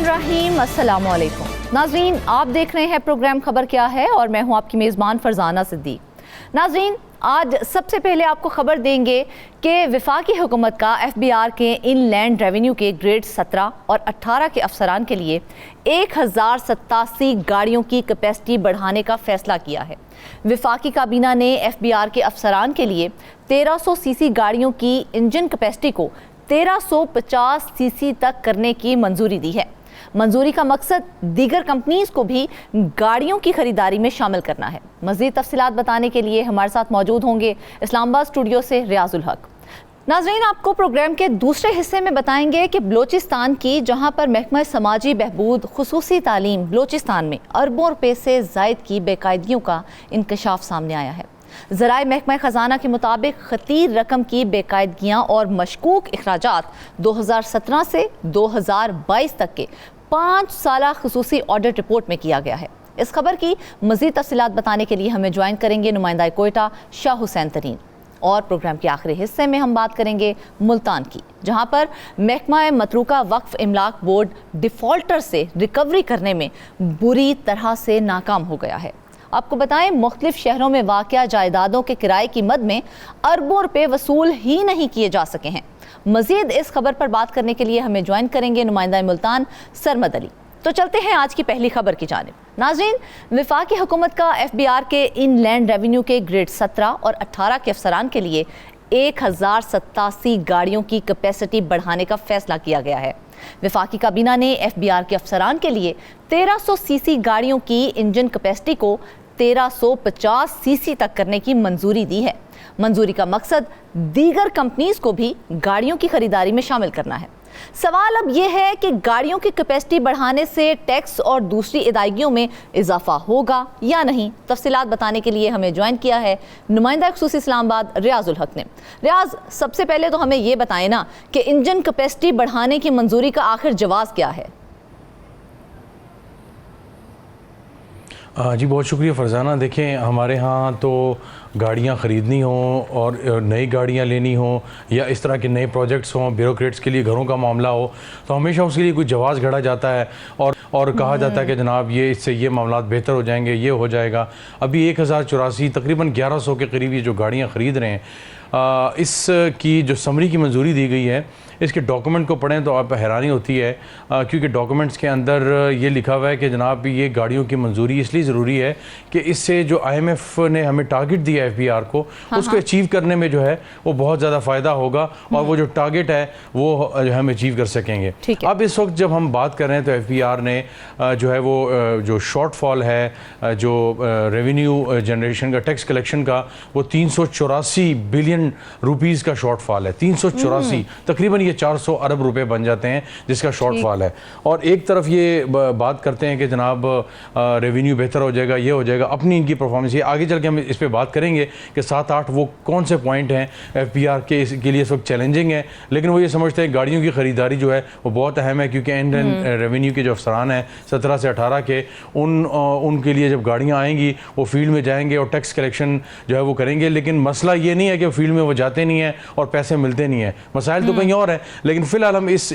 बिस्मिल्लाहिर्रहमानिर्रहीम, अस्सलामु अलैकुम। नाज़रीन, आप देख रहे हैं प्रोग्राम खबर क्या है और मैं हूं आपकी मेज़बान फरजाना सिद्दीक। नाज़रीन, आज सबसे पहले आपको खबर देंगे कि वफाकी हुकूमत का FBR के इनलैंड रेवेन्यू के ग्रेड 17 और 18 के अफसरान के लिए 1087 गाड़ियों की कैपेसिटी बढ़ाने का फैसला किया है। वफाकी काबीना ने FBR के अफसरान के लिए 1300 सीसी गाड़ियों की इंजन कैपेसिटी को 1350 सीसी तक करने की मंजूरी दी है। मंजूरी का मकसद दीगर कंपनीज को भी गाड़ियों की खरीदारी में शामिल करना है। मज़ीद तफसीलात बताने के लिए हमारे साथ मौजूद होंगे इस्लामाबाद स्टूडियो से रियाजुल हक। नाज़रीन, आपको प्रोग्राम के दूसरे हिस्से में बताएंगे कि बलोचिस्तान की, जहां पर महकमा समाजी बहबूद खुसूसी तालीम बलोचिस्तान में अरबों रुपए से ज़ायद की बेकायदगियों का इंकशाफ सामने आया है। ज़राए महकमा ख़जाना के मुताबिक खतीर रकम की बेकायदगियाँ और मशकूक अखराजात 2017 से 2022 तक के 5 साला खुसूसी ऑडिट रिपोर्ट में किया गया है। इस खबर की मज़ीद तफसीलात बताने के लिए हमें ज्वाइन करेंगे नुमाइंदा कोयटा शाह हुसैन तरीन। और प्रोग्राम के आखिरी हिस्से में हम बात करेंगे मुल्तान की, जहां पर महकमा मतरूका वक्फ इमलाक बोर्ड डिफ़ॉल्टर से रिकवरी करने में बुरी तरह से नाकाम हो गया है। आपको बताएं, मुख्तलिफ शहरों में वाक़या जायदादों के किराए की मद में अरबों रुपए वसूल ही नहीं किए जा सके हैं। मज़ीद इस खबर पर बात करने के लिए हमें ज्वाइन करेंगे नुमाइंदा मुल्तान सरमद अली। तो चलते हैं आज की पहली खबर की जानिब। नाज़रीन, वफाकी हुकूमत का FBR के इनलैंड रेवेन्यू के ग्रेड 17 और 18 के अफसरान के लिए 1087 गाड़ियों की कैपेसिटी बढ़ाने का फैसला किया गया है। वफाकी काबीना ने FBR के अफसरान के लिए 1300 सीसी गाड़ियों की इंजन कैपेसिटी को 1350 सीसी तक करने की मंजूरी दी है। मंजूरी का मकसद दीगर कंपनीज को भी गाड़ियों की खरीदारी में शामिल करना है। सवाल अब यह है कि गाड़ियों की कैपेसिटी बढ़ाने से टैक्स और दूसरी अदायगियों में इजाफा होगा या नहीं। तफसीलात बताने के लिए हमें ज्वाइन किया है नुमाइंदा खुसूसी इस्लामाबाद रियाजुल हक ने। रियाज, सबसे पहले तो हमें यह बताएं ना कि इंजन कैपेसिटी बढ़ाने की मंजूरी का आखिर जवाब क्या है? जी बहुत शुक्रिया फरजाना। देखें, हमारे यहाँ तो गाड़ियाँ ख़रीदनी हों और नई गाड़ियाँ लेनी हों या इस तरह के नए प्रोजेक्ट्स हों, ब्यूरोक्रेट्स के लिए घरों का मामला हो, तो हमेशा उसके लिए कोई जवाज़ घड़ा जाता है और कहा जाता है कि जनाब ये इससे ये मामलात बेहतर हो जाएंगे, ये हो जाएगा। अभी 1084 तकरीबन 1100 के करीब ये जो गाड़ियाँ ख़रीद रहे हैं, इसकी जो समरी की मंजूरी दी गई है, इसके डॉक्यूमेंट को पढ़ें तो आप हैरानी होती है, क्योंकि डॉक्यूमेंट्स के अंदर ये लिखा हुआ है कि जनाब ये गाड़ियों की मंजूरी इसलिए ज़रूरी है कि इससे जो IMF ने हमें टारगेट दिया है FBR को, उसको अचीव करने में जो है वो बहुत ज़्यादा फ़ायदा होगा और वो जो टारगेट है वो जो हम अचीव कर सकेंगे। अब इस वक्त जब हम बात कर रहे हैं तो FBR ने जो है वो जो शॉर्टफॉल है, जो रेवेन्यू जनरेशन का, टैक्स कलेक्शन का, वो 384 बिलियन रुपीज़ का शॉर्टफॉल है। 384, तकरीबन 400 अरब रुपए बन जाते हैं जिसका शॉर्टफॉल है। और एक तरफ ये बात करते हैं कि जनाब रेवेन्यू बेहतर हो जाएगा, ये हो जाएगा, अपनी इनकी परफॉर्मेंस, ये आगे चल के हम इस पे बात करेंगे कि 7-8 वो कौन से पॉइंट हैं FBR के लिए इस वक्त चैलेंजिंग है। लेकिन वो ये समझते हैं गाड़ियों की ख़रीदारी जो है वो बहुत अहम है, क्योंकि एंड रेवेन्यू के जो अफसरान हैं 17 से 18 के, उनके लिए जब गाड़ियाँ आएंगी वो फील्ड में जाएंगे और टैक्स कलेक्शन जो है वो करेंगे। लेकिन मसला ये नहीं है कि फील्ड में वो जाते नहीं हैं और पैसे मिलते नहीं हैं, मसाइल तो कहीं और है। लेकिन फ़िलहाल हम इस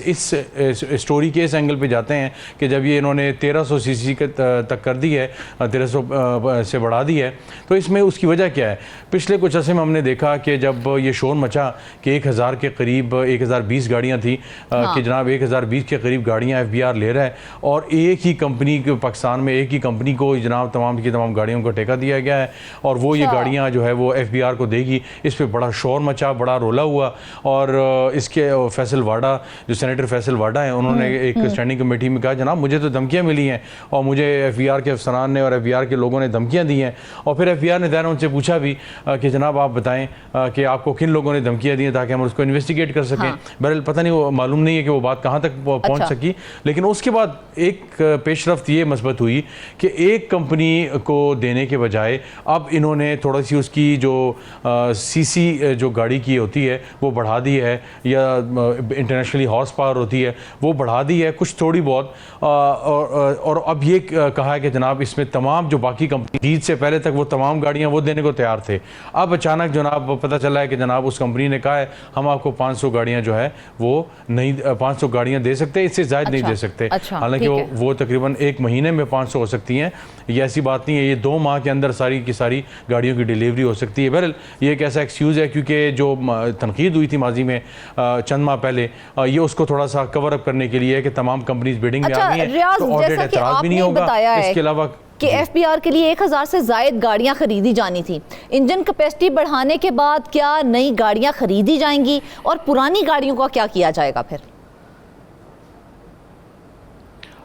स्टोरी के इस एंगल पे जाते हैं कि जब ये इन्होंने 1300 सीसी तक कर दी है, 1300 से बढ़ा दी है, तो इसमें उसकी वजह क्या है? पिछले कुछ अर्से में हमने देखा कि जब ये शोर मचा कि 1000 के करीब 1020 गाड़ियाँ थी, कि जनाब 1020 के करीब गाड़ियाँ FBR ले रहा है और एक ही कंपनी को, पाकिस्तान में एक ही कंपनी को जनाब तमाम की तमाम गाड़ियों को ठेका दिया गया है और वो ये गाड़ियाँ जो है वो FBR को देगी। इस पर बड़ा शोर मचा, बड़ा रोला हुआ और इसके फैसल वाडा, जो सेनेटर फैसल वाडा है, उन्होंने एक स्टैंडिंग कमेटी में कहा जनाब मुझे तो धमकियाँ मिली हैं और मुझे FBR के अफसरान ने और FBR के लोगों ने धमकियाँ दी हैं। और फिर FBR ने ज़ाहिर उनसे पूछा भी कि जनाब आप बताएं कि आपको किन लोगों ने धमकियाँ दी हैं ताकि हम उसको इन्वेस्टिगेट कर सकें। बहरहाल पता नहीं, वो मालूम नहीं है कि वो बात कहाँ तक पहुँच सकी। लेकिन उसके बाद एक पेशरफ्त ये मस्बत हुई कि एक कंपनी को देने के बजाय अब इन्होंने थोड़ा सी उसकी जो CC सीसी जो गाड़ी की होती है वो बढ़ा दी है, या इंटरनेशनली हॉर्स पावर होती है वो बढ़ा दी है कुछ थोड़ी बहुत, और अब ये कहा है कि जनाब इसमें तमाम जो बाकी कंपनी ईद से पहले तक वो तमाम गाड़ियाँ वो देने को तैयार थे। अब अचानक जनाब पता चला है कि जनाब उस कंपनी ने कहा है हम आपको 500 गाड़ियाँ जो है वो नहीं 500 गाड़ियाँ दे सकते, इससे ज़्यादा नहीं दे सकते। हालांकि वो तकरीबन 1 महीने में 500 हो सकती हैं, ये ऐसी बात नहीं है, ये 2 माह के अंदर सारी की सारी गाड़ियों की डिलीवरी हो सकती है। बहरहाल ये एक ऐसा एक्सक्यूज़ है क्योंकि जो तनकीद हुई थी माजी में चंद माह पहले, ये उसको थोड़ा सा कवर अप करने के लिए है कि तमाम कंपनीज बिडिंग में आ गई हैं, तो ऑडिट एतराज़ भी नहीं होगा। इसके अलावा कि एफबीआर के लिए 1000 से ज़ायद गाड़ियां खरीदी जानी थी, इंजन कैपेसिटी बढ़ाने के बाद क्या नई गाड़ियां खरीदी जाएंगी और पुरानी गाड़ियों का क्या किया जाएगा फिर?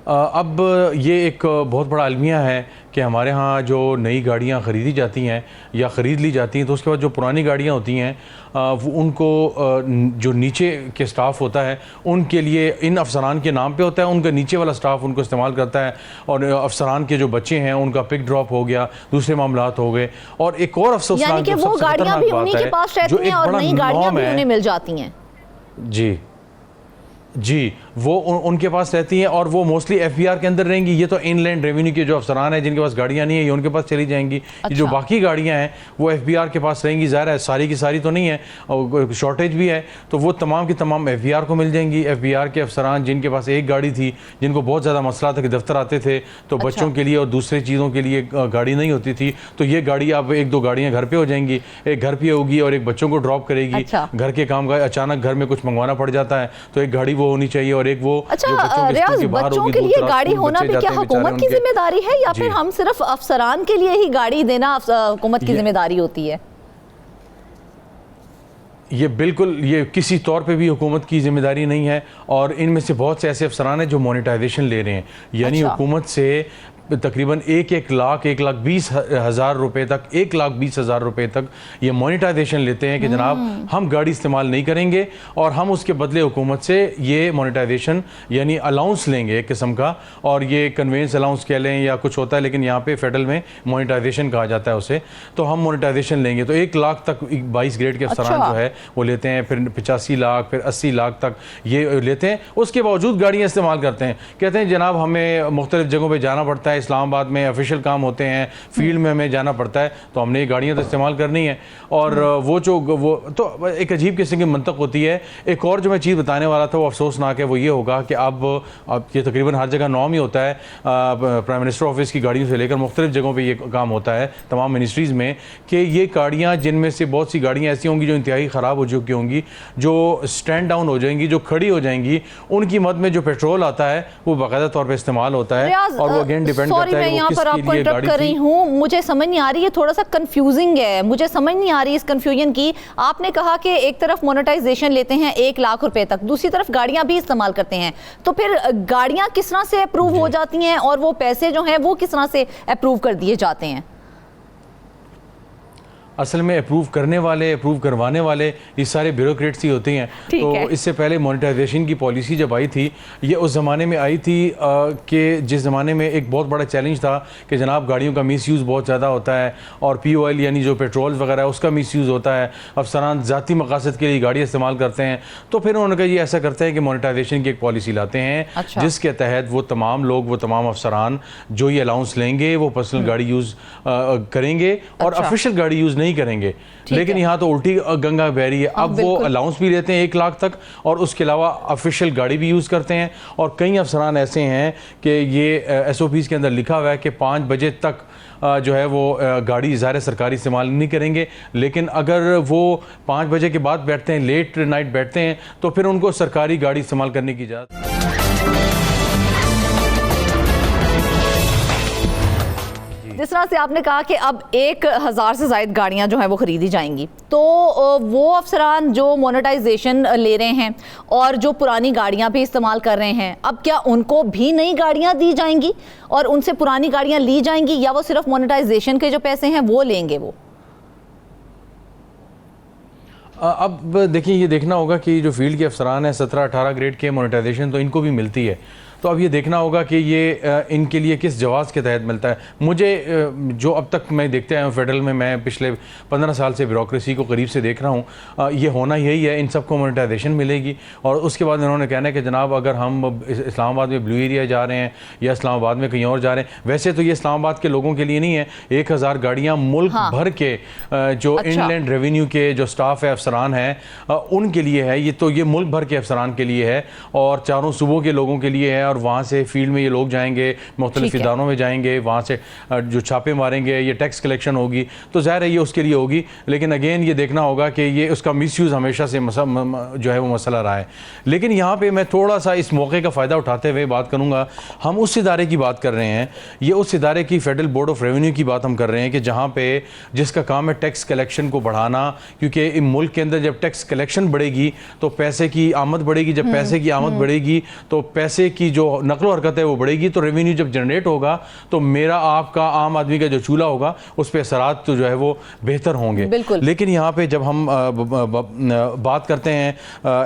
अब ये एक बहुत बड़ा अलमिया है कि हमारे यहाँ जो नई गाड़ियाँ ख़रीदी जाती हैं या ख़रीद ली जाती हैं तो उसके बाद जो पुरानी गाड़ियाँ होती हैं वो उनको जो नीचे के स्टाफ होता है उनके लिए इन अफसरान के नाम पे होता है, उनका नीचे वाला स्टाफ उनको इस्तेमाल करता है, और अफसरान के जो बच्चे हैं उनका पिक ड्रॉप हो गया, दूसरे मामलात हो गए। और एक और अफसोसनाक जो सबसे खतरनाक बात है जो एक बड़ा नॉर्म है मिल जाती हैं जी वो उनके पास रहती हैं और वो मोस्टली एफबीआर के अंदर रहेंगी। ये तो इनलैंड रेवेन्यू के जो अफसरान हैं जिनके पास गाड़ियाँ नहीं है ये उनके पास चली जाएंगी। ये जो बाकी गाड़ियाँ हैं वो एफबीआर के पास रहेंगी। ज़ाहिर है सारी की सारी तो नहीं है और शॉर्टेज भी है, तो वो तमाम की तमाम एफबीआर को मिल जाएंगी। एफबीआर के अफसरान जिनके पास एक गाड़ी थी, जिनको बहुत ज़्यादा मसला था कि दफ्तर आते थे तो बच्चों के लिए और दूसरे चीज़ों के लिए गाड़ी नहीं होती थी, तो ये गाड़ी अब 1-2 गाड़ियाँ घर पर हो जाएंगी, एक घर पर होगी और एक बच्चों को ड्रॉप करेगी। घर के काम का अचानक घर में कुछ मंगवाना पड़ जाता है तो एक गाड़ी वो होनी चाहिए और एक वो रियाज बच्चों के लिए गाड़ी होना भी क्या हुकूमत की जिम्मेदारी है या फिर हम सिर्फ अफसरान के लिए ही गाड़ी देना हुकूमत की जिम्मेदारी होती है? ये बिल्कुल ये किसी तौर पे भी हुकूमत की जिम्मेदारी नहीं है, और इनमें से बहुत से ऐसे अफसरान हैं जो मोनेटाइजेशन ले रहे हैं, यानी हुकूमत से तकरीबन 1,20,000 रुपये तक 1,20,000 रुपये तक ये मोनेटाइजेशन लेते हैं कि जनाब हम गाड़ी इस्तेमाल नहीं करेंगे और हम उसके बदले हुकूमत से ये मोनेटाइजेशन यानी अलाउंस लेंगे एक किस्म का, और ये कन्वेंस अलाउंस कह लें या कुछ होता है लेकिन यहाँ पे फेडरल में मोनेटाइजेशन कहा जाता है उसे, तो हम मोनेटाइजेशन लेंगे। तो 1 लाख तक 22 ग्रेड के अफसरान जो है वो लेते हैं, फिर 85 लाख फिर 80 लाख तक ये लेते हैं। उसके बावजूद गाड़ियाँ इस्तेमाल करते हैं, कहते हैं जनाब हमें मुख्तलिफ जगहों पर जाना पड़ता है, इस्लामाबाद में ऑफिशियल काम होते हैं, फील्ड में हमें जाना पड़ता है, तो हमने ये गाड़ियाँ तो इस्तेमाल करनी है। और वो तो एक अजीब किस्म की मंतक होती है। एक और जो मैं चीज़ बताने वाला था वो अफसोसनाक है, वो ये होगा कि अब ये तकरीबन हर जगह नॉर्म ही होता है, प्राइम मिनिस्टर ऑफिस की गाड़ियों से लेकर मुख्तलिफ जगहों पर ये काम होता है तमाम मिनिस्ट्रीज़ में, कि ये गाड़ियाँ जिनमें से बहुत सी गाड़ियाँ ऐसी होंगी जो इंतहाई ख़राब हो चुकी होंगी, जो स्टैंड डाउन हो जाएंगी, जो खड़ी हो जाएंगी, उनकी मद में जो पेट्रोल आता है वो बाकायदा तौर पर इस्तेमाल होता है। और वो अगेन डिपेंड करता है मैं यहाँ पर आपको इंटरप्ट कर रही हूँ, मुझे समझ नहीं आ रही है, थोड़ा सा कंफ्यूजिंग है, मुझे समझ नहीं आ रही इस कंफ्यूजन की। आपने कहा कि एक तरफ मोनेटाइजेशन लेते हैं 1 लाख रुपए तक, दूसरी तरफ गाड़ियां भी इस्तेमाल करते हैं, तो फिर गाड़ियां किस तरह से अप्रूव हो जाती हैं और वो पैसे जो हैं वो किस तरह से अप्रूव कर दिए जाते हैं? असल में अप्रूव करने वाले, अप्रूव करवाने वाले ये सारे ब्यूरोक्रेट्स ही होते हैं। तो इससे पहले मोनेटाइजेशन की पॉलिसी जब आई थी, ये उस ज़माने में आई थी कि जिस ज़माने में एक बहुत बड़ा चैलेंज था कि जनाब गाड़ियों का मिसयूज़ बहुत ज़्यादा होता है और POL यानी जो पेट्रोल वगैरह है उसका मिसयूज़ होता है, अफसरान ज़ाती मकासद के लिए गाड़ी इस्तेमाल करते हैं। तो फिर उन्होंने कहा ये ऐसा करते हैं कि मोनेटाइजेशन की एक पॉलिसी लाते हैं जिसके तहत वो तमाम लोग, वो तमाम अफसरान जो ये अलाउंस लेंगे वो पर्सनल गाड़ी यूज़ करेंगे और ऑफिशियल गाड़ी यूज़ नहीं करेंगे। लेकिन यहाँ तो उल्टी गंगा बह रही है। अब वो अलाउंस भी लेते हैं 1 लाख तक और उसके अलावा ऑफिशियल गाड़ी भी यूज़ करते हैं। और कई अफसरान ऐसे हैं कि ये SOPs के अंदर लिखा हुआ है कि 5 बजे तक जो है वो गाड़ी ज़ाहिर सरकारी इस्तेमाल नहीं करेंगे, लेकिन अगर वो 5 बजे के बाद बैठते हैं, लेट नाइट बैठते हैं, तो फिर उनको सरकारी गाड़ी इस्तेमाल करने की इजाज़त। जिस तरह से आपने कहा कि अब 1000 से ज़ायद गाड़ियां जो हैं वो ख़रीदी जाएंगी, तो वो अफसरान जो मोनेटाइजेशन ले रहे हैं और जो पुरानी गाड़ियां भी इस्तेमाल कर रहे हैं, अब क्या उनको भी नई गाड़ियां दी जाएंगी और उनसे पुरानी गाड़ियां ली जाएंगी, या वो सिर्फ मोनेटाइजेशन के जो पैसे हैं वो लेंगे? वो अब देखिए ये देखना होगा कि जो फील्ड के अफसरान हैं 17-18 ग्रेड के मोनेटाइजेशन तो इनको भी मिलती है, तो अब ये देखना होगा कि ये इनके लिए किस जवाज़ के तहत मिलता है। मुझे जो अब तक मैं देखते आया हूँ फेडरल में, मैं पिछले 15 साल से ब्यूरोक्रेसी को करीब से देख रहा हूँ, ये होना यही है, इन सबको मोनेटाइजेशन मिलेगी और उसके बाद इन्होंने कहना है कि जनाब अगर हम इस्लामाबाद में ब्लू एरिया जा रहे हैं या इस्लामाबाद में कहीं और जा रहे हैं, वैसे तो ये इस्लामाबाद के लोगों के लिए नहीं है, 1000 गाड़ियाँ मुल्क भर के जो इनलैंड रेवेन्यू के जो स्टाफ है, अफसरान हैं, उनके लिए है। ये तो ये मुल्क भर के अफसरान के लिए है और चारों सूबों के लोगों के लिए है और वहाँ से फील्ड में ये लोग जाएंगे, मुख्तलिफ इदारों में जाएंगे, वहाँ से जो छापे मारेंगे, ये टैक्स कलेक्शन होगी, तो ज़ाहिर है ये उसके लिए होगी। लेकिन अगेन ये देखना होगा कि ये उसका मिसयूज़ हमेशा से जो है वो मसला रहा है। लेकिन यहाँ पे मैं थोड़ा सा इस मौके का फ़ायदा उठाते हुए बात करूँगा, हम उस इदारे की बात कर रहे हैं, ये उस इदारे की फेडरल बोर्ड ऑफ रेवेन्यू की बात हम कर रहे हैं कि जहाँ पे जिसका काम है टैक्स कलेक्शन को बढ़ाना, क्योंकि मुल्क के अंदर जब टैक्स कलेक्शन बढ़ेगी तो पैसे की आमद बढ़ेगी, जब पैसे की आमद बढ़ेगी तो पैसे की जो नकलो हरकत है वो बढ़ेगी, तो रेवेन्यू जब जनरेट होगा तो मेरा आपका आम आदमी का जो चूल्हा होगा उस पर असरात तो जो है वो बेहतर होंगे। लेकिन यहाँ पे जब हम बात करते हैं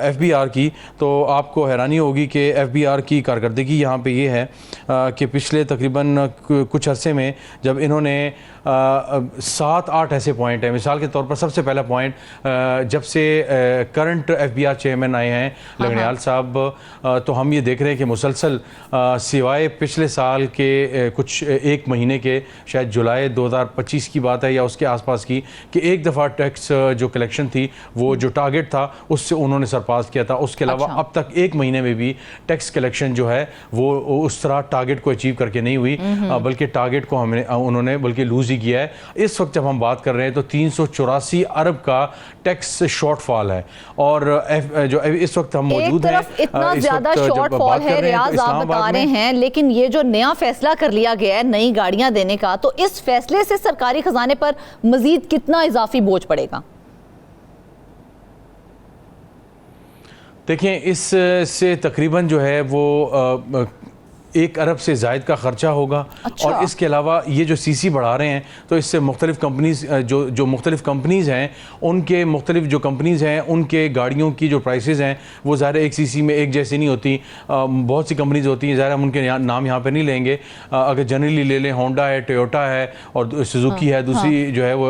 FBR की, तो आपको हैरानी होगी कि FBR की कारकर्दगी यहाँ पे ये है कि पिछले तकरीबन कुछ अरसे में जब इन्होंने 7-8 ऐसे पॉइंट हैं, मिसाल के तौर पर सबसे पहला पॉइंट, जब से करंट FBR चेयरमैन आए हैं लगनियाल साहब, तो हम ये देख रहे हैं कि मुसलसल सिवाय पिछले साल के कुछ एक महीने के, शायद जुलाई 2025 की बात है या उसके आसपास की, कि एक दफ़ा टैक्स जो कलेक्शन थी वो जो टारगेट था उससे उन्होंने सरपास किया था। उसके अलावा अब तक एक महीने में भी टैक्स कलेक्शन जो है वो उस तरह टारगेट को अचीव करके नहीं हुई, बल्कि टारगेट को उन्होंने बल्कि लूज ही किया है। इस वक्त जब हम बात कर रहे हैं तो 384 अरब का टैक्स शॉर्टफॉल है और जो इस वक्त हम मौजूद हैं, इतना ज्यादा शॉर्टफॉल है रियाज, आप बता रहे हैं, लेकिन ये जो नया फैसला कर लिया गया है नई गाड़ियां देने का, तो इस फैसले से सरकारी खजाने पर मजीद कितना इजाफी बोझ पड़ेगा? देखें, इससे तकरीबन जो है वो 1 अरब से ज़ायद का ख़र्चा होगा। और इसके अलावा ये जो CC बढ़ा रहे हैं तो इससे मुख्तलिफ कंपनीज़ जो मुख्तलिफ कंपनीज़ हैं, उनके मुख्तलिफ जो कंपनीज़ हैं उनके गाड़ियों की जो प्राइसेस हैं वो ज़ाहिर एक CC में एक जैसी नहीं होती। बहुत सी कंपनीज़ होती हैं, ज़ाहिर हम उनके नाम यहाँ पर नहीं लेंगे। अगर जनरली ले लें, होंडा है, टोयोटा है और सुजुकी है, दूसरी जो है वो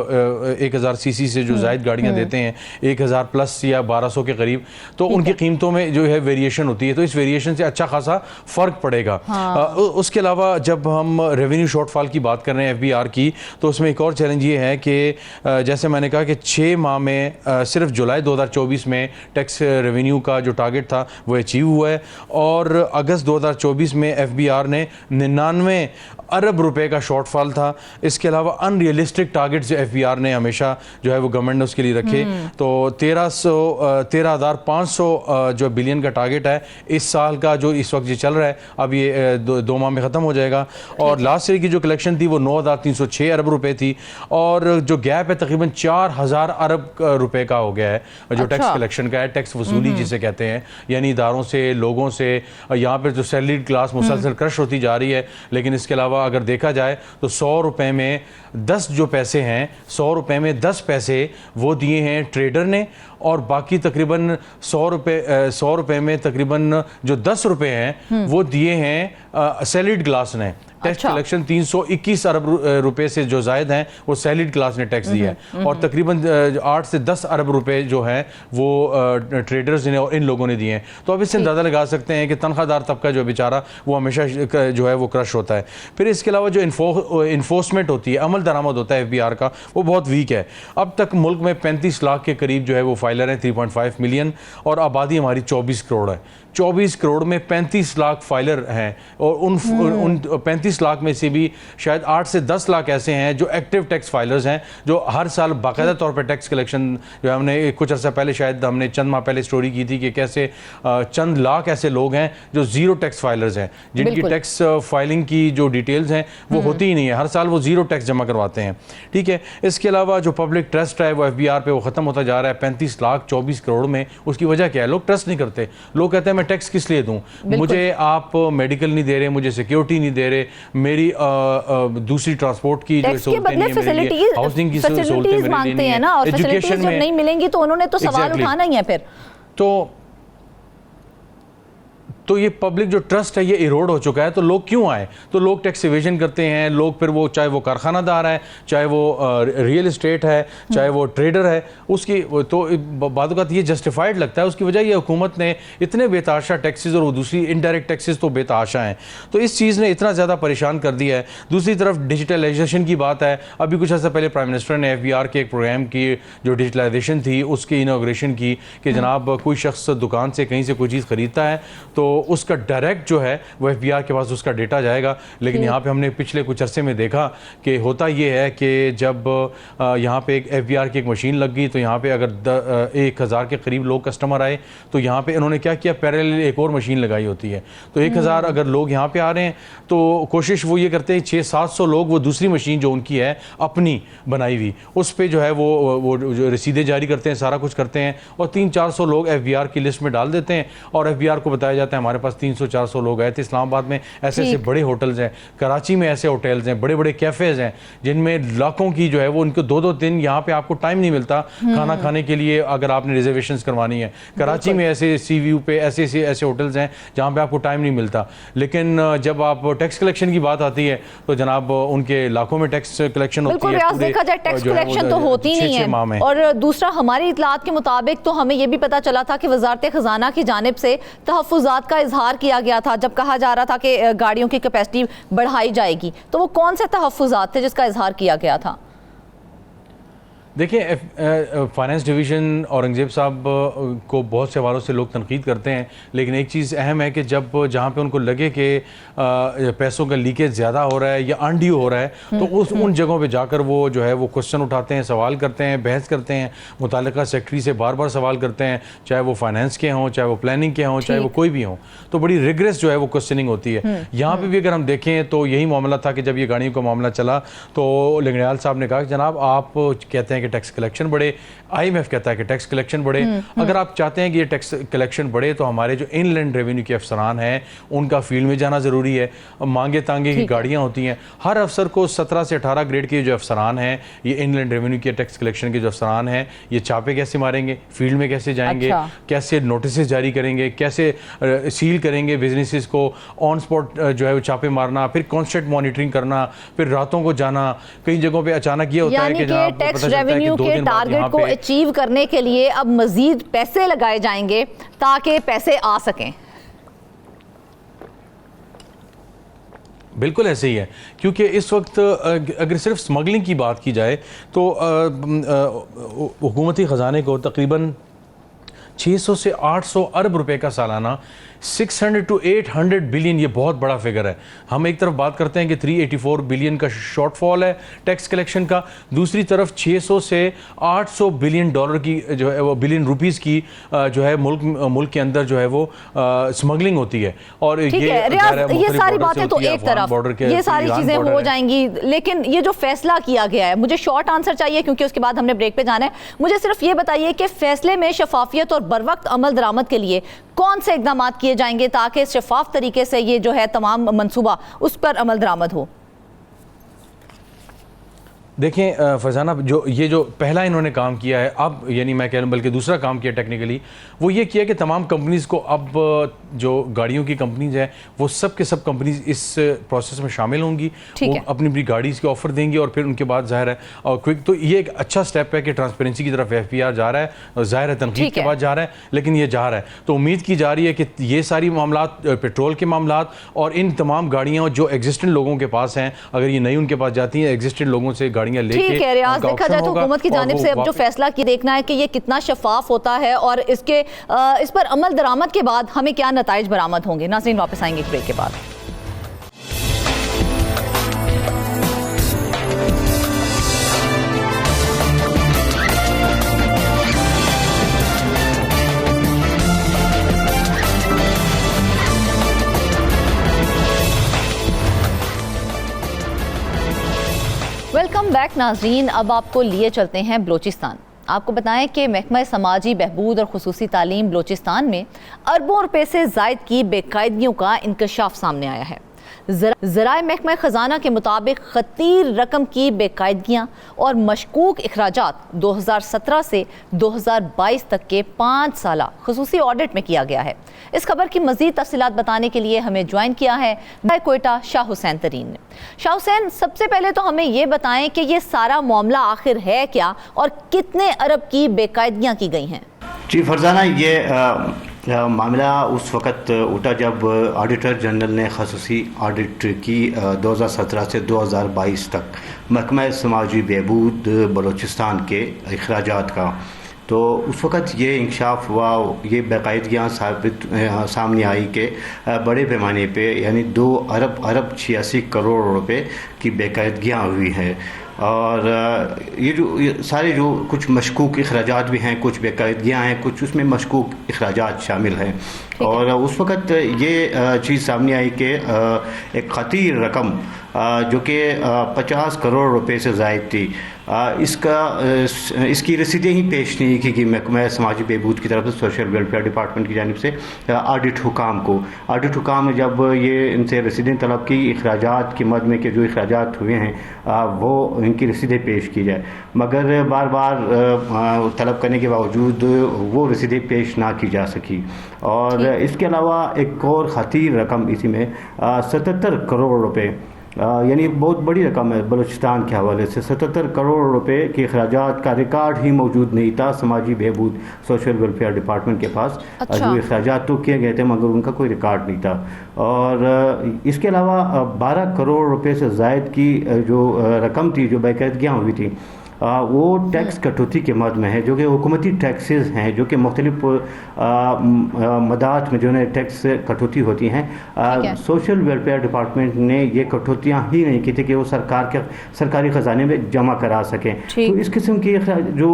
1000 CC से जो ज़ायद गाड़ियाँ देते हैं 1000 प्लस या 1200 के करीब, तो उनकी कीमतों में जो है वेरिएशन होती है, तो इस वेरिएशन से अच्छा खासा फ़र्क पड़ेगा। उसके अलावा जब हम रेवेन्यू शॉर्टफॉल की बात कर रहे हैं FBR की, तो उसमें एक और चैलेंज ये है कि जैसे मैंने कहा कि 6 माह में सिर्फ जुलाई 2024 में टैक्स रेवेन्यू का जो टारगेट था वो अचीव हुआ है और अगस्त 2024 में FBR ने 99 अरब रुपए का शॉर्टफॉल था। इसके अलावा अनरियलिस्टिक टारगेट्स जो FBR ने हमेशा जो है वो गवर्नमेंट ने उसके लिए रखे, तो 13,500 जो बिलियन का टारगेट है इस साल का, जो इस वक्त ये चल रहा है, अब ये 2 माह में ख़त्म हो जाएगा। और लास्ट ईयर की जो कलेक्शन थी वो 9,306 अरब रुपए थी और जो गैप है तकरीबन 4,000 अरब रुपए का हो गया है जो टैक्स कलेक्शन का है, टैक्स वसूली जिसे कहते हैं, यानी इदारों से, लोगों से। यहाँ पर जो सैलरीड क्लास मुसलसल क्रश होती जा रही है, लेकिन इसके अलावा अगर देखा जाए तो 100 रुपए में 10 जो पैसे हैं, 100 रुपए में 10 पैसे वो दिए हैं ट्रेडर ने और बाकी तकरीबन 100 रुपए में तकरीबन जो 10 रुपए हैं वो दिए हैं सैलरीड क्लास ने। टैक्स कलेक्शन 321 अरब रुपए से जो जायद हैं वो सैलरीड क्लास ने टैक्स दिया है और तकरीबन 8 से 10 अरब रुपए जो हैं वो ट्रेडर्स ने और इन लोगों ने दिए हैं। तो अब इससे अंदाज़ा लगा सकते हैं कि तनख्वाहदार तबका जो बेचारा वो हमेशा जो है वो क्रश होता है। फिर इसके अलावा जो इन्फोर्समेंट होती है, अमल दरामद होता है FBR का, वो बहुत वीक है। अब तक मुल्क में 35 लाख के करीब जो है वो फाइलर हैं, 3.5 मिलियन, और आबादी हमारी 24 करोड़ है। 24 करोड़ में 35 लाख फाइलर हैं और उन 35 लाख में से भी शायद 8 से 10 लाख ऐसे हैं जो एक्टिव टैक्स फाइलर्स हैं, जो हर साल बाकायदा तौर पर टैक्स कलेक्शन जो हमने कुछ अर्सा पहले, शायद हमने चंद माह पहले स्टोरी की थी कि कैसे चंद लाख ऐसे लोग हैं जो ज़ीरो टैक्स फाइलर्स हैं, जिनकी टैक्स फाइलिंग की जो डिटेल्स हैं वो होती ही नहीं है, हर साल वो ज़ीरो टैक्स जमा करवाते हैं। ठीक है, इसके अलावा जो पब्लिक ट्रस्ट है वो FBR पे वो ख़त्म होता जा रहा है। 35 लाख 24 करोड़ में, उसकी वजह क्या है? लोग ट्रस्ट नहीं करते। लोग कहते हैं मैं टैक्स किस लिए दूं, मुझे आप मेडिकल नहीं दे रहे, मुझे सिक्योरिटी नहीं दे रहे, मेरी दूसरी ट्रांसपोर्ट की जो सहूलतें नहीं है मेरे लिए, हाउसिंग की सहूलतें मेरे लिए नहीं है, एजुकेशन में नहीं मिलेंगी तो उन्होंने तो सवाल उठाना ही है। फिर तो ये पब्लिक जो ट्रस्ट है ये इरोड हो चुका है। तो लोग क्यों आए? तो लोग टैक्स इवेजन करते हैं, लोग फिर वो चाहे वो कारखानादार है, चाहे वो रियल इस्टेट है, चाहे वो ट्रेडर है, उसकी तो बात ये जस्टिफाइड लगता है। उसकी वजह ये हुकूमत ने इतने बेतहाशा टैक्सेस और वो दूसरी इनडायरेक्ट टैक्सेस तो बेतहाशा हैं, तो इस चीज़ ने इतना ज़्यादा परेशान कर दिया है। दूसरी तरफ डिजिटलाइजेशन की बात है, अभी कुछ अर्सा पहले प्राइम मिनिस्टर ने FBR के एक प्रोग्राम की जो डिजिटलाइजेशन थी उसकी इनॉग्रेशन की कि जनाब कोई शख्स दुकान से कहीं से कोई चीज़ ख़रीदता है तो उसका डायरेक्ट जो है वो FBR के पास उसका डेटा जाएगा। लेकिन यहाँ पे हमने पिछले कुछ अरसे में देखा कि होता ये है कि जब यहाँ पे एक FBR की एक मशीन लग गई तो यहाँ पे अगर 1000 के करीब लोग कस्टमर आए तो यहाँ पे इन्होंने क्या किया, पैरेलल एक और मशीन लगाई होती है। तो 1000 अगर लोग यहाँ पे आ रहे हैं तो कोशिश वो ये करते हैं 600-700 लोग वो दूसरी मशीन जो उनकी है अपनी बनाई हुई उस पर जो है वो जो रसीदें जारी करते हैं, सारा कुछ करते हैं और 300-400 लोग FBR की लिस्ट में डाल देते हैं और FBR को बताया जाता है हमारे पास 300-400 लोग आए थे। इस्लामाबाद में ऐसे ऐसे बड़े होटल्स हैं, कराची में ऐसे होटल्स हैं, बड़े बड़े कैफ़ेज़ हैं जिनमें लाखों की जो है वो उनको 2-2 दिन यहाँ पे आपको टाइम नहीं मिलता खाना खाने के लिए अगर आपने रिजर्वेशंस करवानी है। कराची में ऐसे सी व्यू पे ऐसे होटल्स हैं जहाँ पे आपको टाइम नहीं मिलता। लेकिन जब आप टैक्स कलेक्शन की बात आती है तो जनाब उनके लाखों में टैक्स कलेक्शन होती है। देखा जाए टैक्स कलेक्शन तो होती नहीं है। और दूसरा हमारी इतलात के मुताबिक तो हमें यह भी पता चला था कि वजारत खजाना की जानिब से तहफ़्फ़ुज़ात का इजहार किया गया था जब कहा जा रहा था कि गाड़ियों की कैपेसिटी बढ़ाई जाएगी। तो वो कौन से तहफ़्फ़ुज़ात थे जिसका इजहार किया गया था? देखिए फाइनेंस डिवीज़न औरंगज़ेब साहब को बहुत से हवालों से लोग तनकीद करते हैं, लेकिन एक चीज़ अहम है कि जब जहाँ पे उनको लगे कि पैसों का लीकेज ज़्यादा हो रहा है या अनड्यू हो रहा है तो उन जगहों पे जाकर वो जो है वो क्वेश्चन उठाते हैं, सवाल करते हैं, बहस करते हैं, मुताल्लिका सेक्रेटरी से बार बार सवाल करते हैं, चाहे वो फाइनेंस के हों, चाहे वो प्लानिंग के हों, चाहे वो कोई भी हों। तो बड़ी रिग्रेस जो है वो क्वेश्चनिंग होती है। यहाँ पर भी अगर हम देखें तो यही मामला था कि जब ये गाड़ियों का मामला चला तो लंगड़ियाल साहब ने कहा कि जनाब आप कहते हैं कि टैक्स कलेक्शन बढ़े, IMF कहता है कि टैक्स कलेक्शन बढ़े। अगर आप चाहते हैं कि ये टैक्स कलेक्शन बढ़े तो हमारे जो इनलैंड रेवेन्यू के अफसरान हैं उनका फील्ड में जाना ज़रूरी है। मांगे तांगे की गाड़ियाँ होती हैं, हर अफसर को 17 से 18 ग्रेड के जो अफसरान हैं ये इनलैंड रेवेन्यू के टैक्स कलेक्शन के जो अफसरान हैं ये छापे कैसे मारेंगे, फील्ड में कैसे जाएंगे, कैसे नोटिस जारी करेंगे, कैसे सील करेंगे बिजनेसेस को, ऑन स्पॉट जो है वो छापे मारना, फिर कॉन्स्टेंट मॉनिटरिंग करना, फिर रातों को जाना। कई जगहों पर अचानक ये होता है कि जनाब टैक्स रेवेन्यू के टारगेट को अचीव करने के लिए अब मजीद पैसे लगाए जाएंगे ताकि पैसे आ सकें। बिल्कुल ऐसे ही है, क्योंकि इस वक्त अगर सिर्फ स्मगलिंग की बात की जाए तो हुकूमती ख़जाने को तकरीबन 600 से 800 अरब रुपए का सालाना 600 to 800 बिलियन, ये बहुत बड़ा फिगर है। हम एक तरफ बात करते हैं कि 384 बिलियन का शॉर्टफॉल है टैक्स कलेक्शन का, दूसरी तरफ 600 से 800 बिलियन डॉलर की जो है वो बिलियन रुपीस की जो है मुल्क के अंदर जो है वो स्मगलिंग होती है। और ये सारी बातें तो एक तरफ ये सारी चीजें हो जाएंगी, लेकिन ये जो फैसला किया गया है, मुझे शॉर्ट आंसर चाहिए क्योंकि उसके बाद हमने ब्रेक पे जाना है। मुझे सिर्फ ये बताइए कि फैसले में शफाफियत और बर वक्त अमल दरामद के लिए कौन से इकदाम किए जाएंगे ताकि शफाफ तरीके से ये जो है तमाम मंसूबा उस पर अमल दरामद हो? देखें फरजाना, जो पहला इन्होंने काम किया है अब, यानी मैं कह रहा हूँ बल्कि दूसरा काम किया टेक्निकली, वो ये किया कि तमाम कंपनीज़ को अब जो गाड़ियों की कंपनीज हैं वो सब के सब कंपनीज इस प्रोसेस में शामिल होंगी, वो अपनी अपनी गाड़ीज़ के ऑफ़र देंगी और फिर उनके बाद ज़ाहिर है और क्विक, तो ये एक अच्छा स्टेप है कि ट्रांसपेरेंसी की तरफ FBR जा रहा है और ज़ाहिर है तनकीद के बाद जा रहा है, लेकिन ये जा रहा है। तो उम्मीद की जा रही है कि ये सारी मामलात, पेट्रोल के मामलात और इन तमाम गाड़ियाँ जो एग्जिस्टेंट लोगों के पास हैं, अगर ये नई उनके पास जाती हैं, एग्जिस्टेंट लोगों से ठीक है रियाज, देखा जाए तो हुकूमत की जानिब से अब जो फैसला की देखना है कि ये कितना शफाफ होता है और इस पर अमल दरामद के बाद हमें क्या नताइज बरामद होंगे। नाज़रीन वापस आएंगे ब्रेक के बाद। वेलकम बैक नाज़रीन, अब आपको लिए चलते हैं बलोचिस्तान। आपको बताएं कि महकमा समाजी बहबूद और खुसूसी तालीम बलोचिस्तान में अरबों रुपए से ज़ायद की बेकायदगियों का इंकशाफ सामने आया है। ज़राए महकमा ख़जाना के मुताबिक खतीर रकम की बेकायदगियाँ और मशकूक अखराजात 2017 से 2022 तक के 5 साला खुसूसी ऑडिट में किया गया है। इस खबर की मज़ीद तफसीलात बताने के लिए हमें ज्वाइन किया है कोयटा शाह हुसैन तरीन ने। शाह हुसैन, सबसे पहले तो हमें ये बताएं कि ये सारा मामला आखिर है क्या और कितने अरब की बेकायदगियाँ की गई हैं? जी फरजाना, ये मामला उस वक़्त उठा जब ऑडिटर जनरल ने खसूसी ऑडिट की 2017 से 2022 तक महकमा समाजी बहबूद बलूचिस्तान के अखराजात का। तो उस वक़्त ये इंकशाफ हुआ, ये बाकायदगियाँ सामने आई कि बड़े पैमाने पे यानी 2 अरब 86 करोड़ रुपए की बेकायदगियाँ हुई हैं। और ये सारे जो कुछ मशकूक अखराजात भी हैं, कुछ बेकायदगियाँ हैं, कुछ उसमें मशकूक अखराजात शामिल हैं। और उस वक़्त ये चीज़ सामने आई कि एक खतीर रकम जो कि 50 करोड़ रुपए से ज़ायद थी, इसकी रसीदें ही पेश नहीं की गई महकमा समाजी बहबूद की तरफ से, सोशल वेलफेयर डिपार्टमेंट की जानिब से ऑडिट हुकाम को। ऑडिट हुकाम ने जब ये इनसे रसीदें तलब की अखराजात की मद में कि जो अखराजात हुए हैं वो इनकी रसीदें पेश की जाए, मगर बार बार तलब करने के बावजूद वो रसीदें पेश ना की जा सकी। और इसके अलावा एक और खतीर रकम इसी में 77 करोड़ रुपए, यानी बहुत बड़ी रकम है बलूचिस्तान के हवाले से। 77 करोड़ रुपए के अखराजात का रिकॉर्ड ही मौजूद नहीं था समाजी बहबूद सोशल वेलफेयर डिपार्टमेंट के पास। जो अखराजात तो किए गए थे मगर उनका कोई रिकॉर्ड नहीं था। और इसके अलावा 12 करोड़ रुपए से ज़ायद की जो रकम थी, जो बेकायदगियाँ हुई थी, वो टैक्स कटौती के मद में है, जो कि हुकूमती टैक्सेस हैं, जो कि मुख्तलिफ मदात में जो है टैक्स कटौती होती हैं। सोशल वेलफेयर डिपार्टमेंट ने ये कटौतियाँ ही नहीं की थी कि वो सरकारी ख़जाने में जमा करा सकें। तो इस किस्म की जो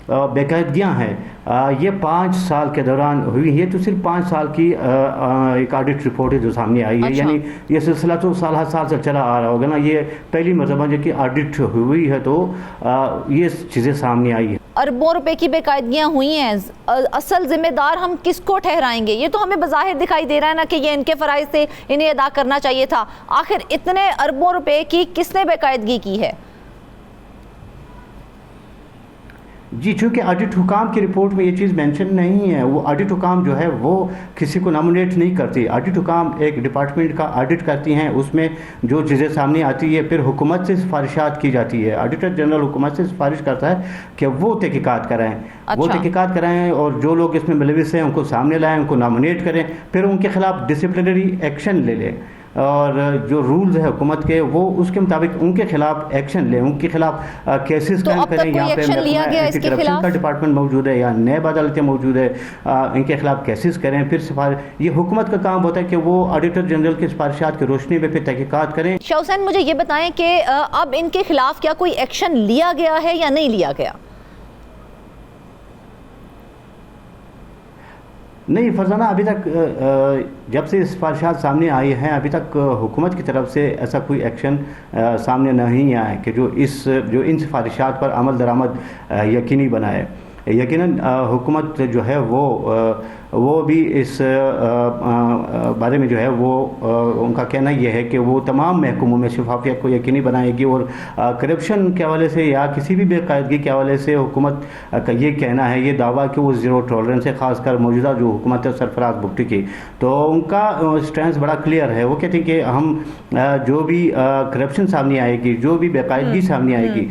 बेकायदगियाँ हैं ये 5 साल के दौरान हुई। ये तो सिर्फ 5 साल की एक ऑडिट रिपोर्ट है जो सामने आई है। यानी ये सिलसिला तो साल से चला आ रहा होगा ना, ये पहली मरतबा जो कि ऑडिट हुई है तो ये चीज़ें सामने आई है। अरबों रुपए की बेकायदगियाँ हुई हैं, असल जिम्मेदार हम किसको ठहराएंगे? ये तो हमें बज़ाहिर दिखाई दे रहा है ना कि ये इनके फ़राइज़ थे, इन्हें अदा करना चाहिए था। आखिर इतने अरबों रुपए की किसने बेकायदगी की है? जी, चूँकि ऑडिट हुकाम की रिपोर्ट में ये चीज़ मेंशन नहीं है। वो ऑडिट हुकाम जो है वो किसी को नॉमिनेट नहीं करती। ऑडिट हुकाम एक डिपार्टमेंट का ऑडिट करती हैं, उसमें जो चीज़ें सामने आती है फिर हुकूमत से सिफारिशात की जाती है। ऑडिटर जनरल हुकूमत से सिफारिश करता है कि वो तहकीकात कराएँ। वो तहकीकात कराएँ और जो लोग इसमें मुलविस हैं उनको सामने लाएँ, उनको नॉमिनेट करें, फिर उनके खिलाफ डिसिप्लिनरी एक्शन ले लें। और जो रूल्स है हुकूमत के वो उसके मुताबिक उनके खिलाफ एक्शन लें, उनके खिलाफ केसेस कायम करें। यहाँ पे एंटी करप्शन का डिपार्टमेंट मौजूद है या नैब अदालतें मौजूद है, इनके खिलाफ केसेस करें। फिर ये हुकूमत का काम होता है कि वो ऑडिटर जनरल की सिफारिशात की रोशनी में फिर तहकीकात करें। शाह हुसैन, मुझे ये बताएं कि अब इनके खिलाफ क्या कोई एक्शन लिया गया है या नहीं लिया गया? नहीं फरजाना, अभी तक जब से सिफारिशात सामने आई हैं अभी तक हुकूमत की तरफ से ऐसा कोई एक्शन सामने नहीं आया कि जो इन सिफारिशात पर अमल दरामद यकीनी बनाए। यकीनन हुकूमत जो है वो भी इस बारे में जो है वो उनका कहना यह है कि वो तमाम महकमों में शफाफियत को यकीनी बनाएगी। और करप्शन के हवाले से या किसी भी बेकायदगी के हवाले से हुकूमत का ये कहना है, ये दावा कि वो ज़ीरो टॉलरेंस है। ख़ासकर मौजूदा जो हुकूमत है सरफराज भुट्टो की, तो उनका स्टैंड बड़ा क्लियर है। वो कहते हैं कि हम जो भी करप्शन सामने आएगी, जो भी बेकायदगी सामने आएगी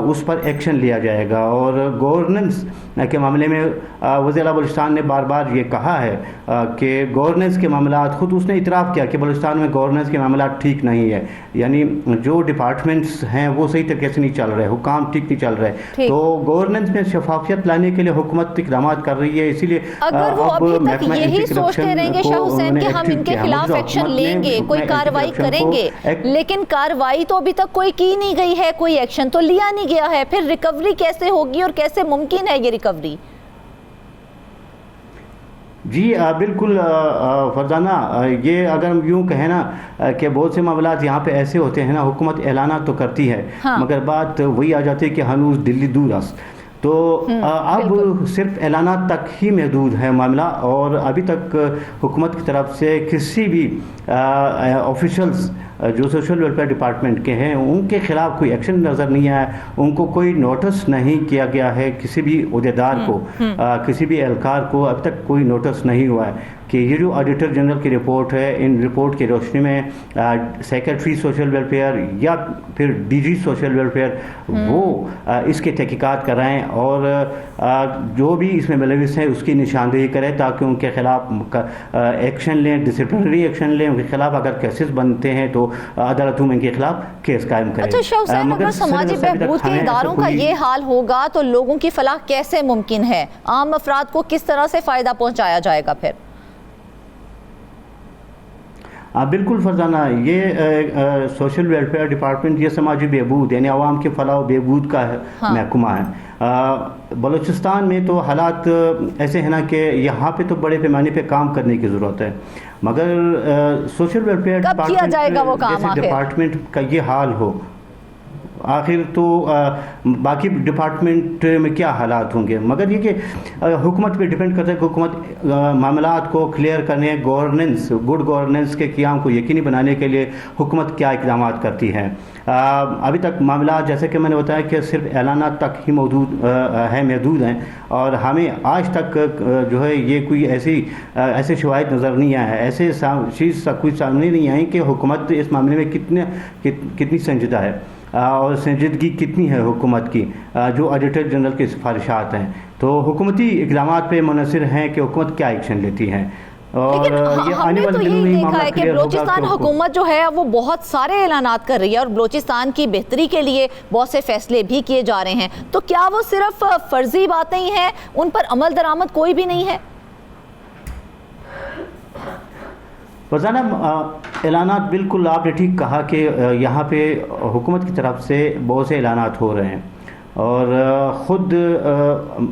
उस पर एक्शन लिया जाएगा। और गवर्नेंस के मामले में वज़ीर आला बलूचिस्तान ने बार बार ये कहा है कि गवर्नेंस के मामला, खुद उसने इतराफ़ किया कि बलूचिस्तान में गवर्नेंस के मामला ठीक नहीं है। यानी जो डिपार्टमेंट्स हैं वो सही तरीके से नहीं चल रहे, हुकाम ठीक नहीं चल रहे। तो गवर्नेंस में शफाफियत लाने के लिए हुकूमत इकदाम कर रही है। इसीलिए अगर वो अभी तक यही सोचते रहेंगे शाह हुसैन कि हम इनके खिलाफ एक्शन लेंगे, कोई कार्रवाई करेंगे, लेकिन कार्रवाई तो अभी तक कोई की नहीं गई है, कोई एक्शन तो लिया नहीं गया है, फिर रिकवरी कैसे होगी और कैसे मुमकिन है ये रिकवरी? जी बिल्कुल फरजाना, ये अगर हम यूँ कहें ना कि बहुत से मामला यहाँ पे ऐसे होते हैं ना, हुकूमत ऐलाना तो करती है मगर बात वही आ जाती है कि हनूज दिल्ली दूर अस। तो अब सिर्फ ऐलानात तक ही महदूद है मामला, और अभी तक हुकूमत की तरफ से किसी भी ऑफिशल्स जो सोशल वेलफेयर डिपार्टमेंट के हैं उनके ख़िलाफ़ कोई एक्शन नज़र नहीं आया, उनको कोई नोटिस नहीं किया गया है, किसी भी अहदेदार को किसी भी एहलकार को अब तक कोई नोटिस नहीं हुआ है कि ये जो ऑडिटर जनरल की रिपोर्ट है, इन रिपोर्ट की रोशनी में सेक्रेटरी सोशल वेलफेयर या फिर डीजी सोशल वेलफेयर वो इसके तहकीकात कराएँ और जो भी इसमें मुलविस हैं उसकी निशानदेही करें ताकि उनके ख़िलाफ़ एक्शन लें, डिसिप्लिनरी एक्शन लें, उनके खिलाफ अगर केसेस बनते हैं तो अदालतों में इनके खिलाफ केस कायम करें। अच्छा शाह हुसैन, अगर समाजी बहबूद के इदारों का ये हाल होगा तो लोगों की फलाह कैसे मुमकिन है? आम अफराद को किस तरह से फ़ायदा पहुँचाया जाएगा फिर? बिल्कुल फरजाना, ये सोशल वेलफेयर डिपार्टमेंट ये समाजी बहबूद यानी आवाम के फलाह व बहबूद का महकमा है। बलूचिस्तान में तो हालात ऐसे हैं ना कि यहाँ पे तो बड़े पैमाने पे काम करने की ज़रूरत है, मगर सोशल वेलफेयर डिपार्टमेंट का ये हाल हो आखिर तो बाकी डिपार्टमेंट में क्या हालात होंगे। मगर ये कि हुकूमत पे डिपेंड करता है कि हुकूमत मामलात को क्लियर करने, गवर्नेंस, गुड गवर्नेंस के क़याम को यकीनी बनाने के लिए हुकूमत क्या इक़दाम करती है। अभी तक मामला जैसे कि मैंने बताया कि सिर्फ ऐलानात तक ही महदूद हैं और हमें आज तक जो है ये कोई ऐसे शवाहिद नज़र नहीं आया है, ऐसे चीज़ कुछ सामने नहीं आई कि हुकूमत इस मामले में कितनी संजीदा है और संजीदगी कितनी है हुकूमत की। जो ऑडिटर जनरल की सिफारिशात हैं तो हुकूमती इक़दाम पे मुनहसर हैं कि हुकूमत क्या एक्शन लेती है। लेकिन हमने तो यही देखा है कि बलूचिस्तान हुकूमत जो है वो बहुत सारे ऐलानात कर रही है और बलूचिस्तान की बेहतरी के लिए बहुत से फैसले भी किए जा रहे हैं, तो क्या वो सिर्फ फर्जी बातें ही हैं, उन पर अमल दरामद कोई भी नहीं है? फरजाना, ऐलानात बिल्कुल आपने ठीक कहा कि यहाँ पे हुकूमत की तरफ से बहुत से ऐलानात हो रहे हैं और ख़ुद